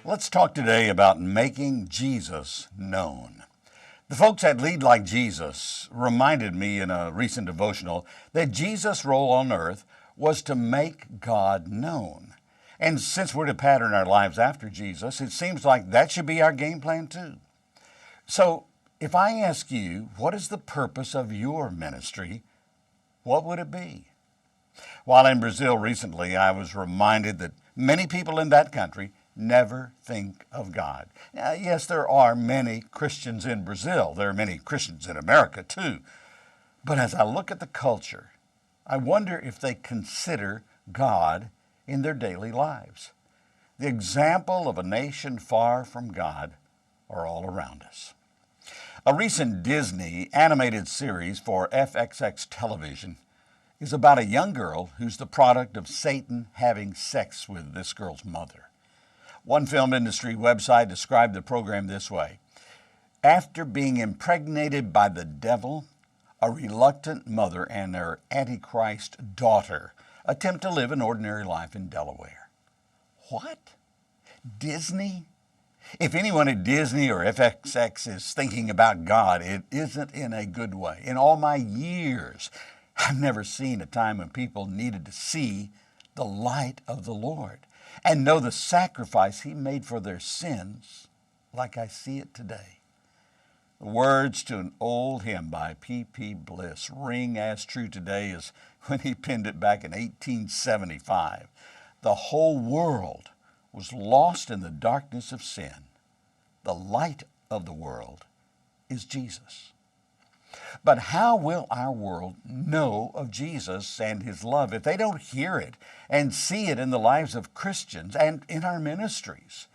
Let's talk today about making Jesus known. The folks at Lead Like Jesus reminded me in a recent devotional that Jesus' role on earth was to make God known. And since we're to pattern our lives after Jesus, it seems like that should be our game plan too. So if I ask you, what is the purpose of your ministry? What would it be? While in Brazil recently, I was reminded that many people in that country never think of God. Now, yes, there are many Christians in Brazil. There are many Christians in America too. But as I look at the culture, I wonder if they consider God in their daily lives. The example of a nation far from God are all around us. A recent Disney animated series for FXX television is about a young girl who's the product of Satan having sex with this girl's mother. One film industry website described the program this way: after being impregnated by the devil, a reluctant mother and their Antichrist daughter attempt to live an ordinary life in Delaware. What? Disney? If anyone at Disney or FXX is thinking about God, it isn't in a good way. In all my years, I've never seen a time when people needed to see the light of the Lord and know the sacrifice He made for their sins like I see it today. The words to an old hymn by P.P. Bliss ring as true today as when he penned it back in 1875. The whole world was lost in the darkness of sin. The light of the world is Jesus. But how will our world know of Jesus and His love if they don't hear it and see it in the lives of Christians and in our ministries?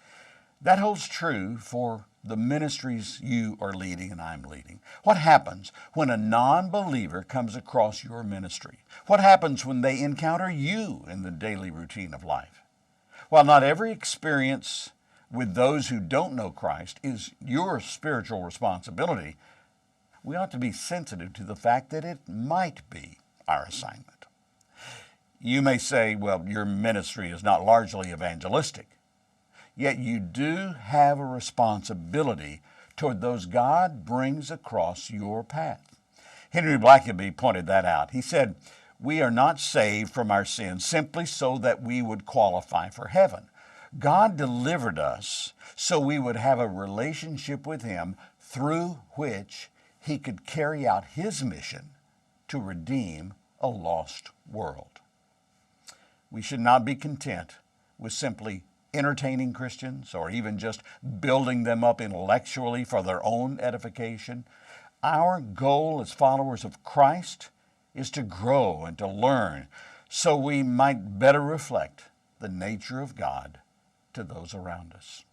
That holds true for the ministries you are leading and I'm leading. What happens when a non-believer comes across your ministry? What happens when they encounter you in the daily routine of life? While not every experience with those who don't know Christ is your spiritual responsibility, we ought to be sensitive to the fact that it might be our assignment. You may say, well, your ministry is not largely evangelistic, yet you do have a responsibility toward those God brings across your path. Henry Blackaby pointed that out. He said, we are not saved from our sins simply so that we would qualify for heaven. God delivered us so we would have a relationship with Him through which He could carry out His mission to redeem a lost world. We should not be content with simply entertaining Christians or even just building them up intellectually for their own edification. Our goal as followers of Christ is to grow and to learn so we might better reflect the nature of God to those around us.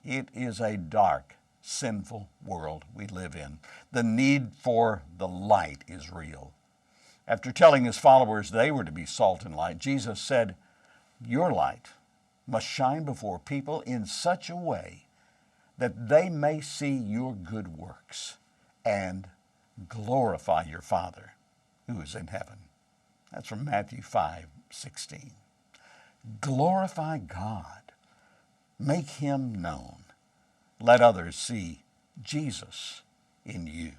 It is a dark, sinful world we live in. The need for the light is real. After telling His followers they were to be salt and light, Jesus said, your light must shine before people in such a way that they may see your good works and glorify your Father who is in heaven. That's from Matthew 5:16. Glorify God. Make Him known. Let others see Jesus in you.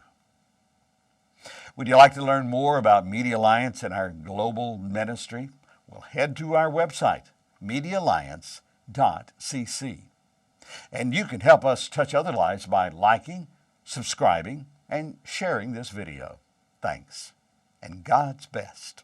Would you like to learn more about Media Alliance and our global ministry? Well, head to our website, MEDIALLIANCE.cc. And you can help us touch other lives by liking, subscribing, and sharing this video. Thanks, and God's best.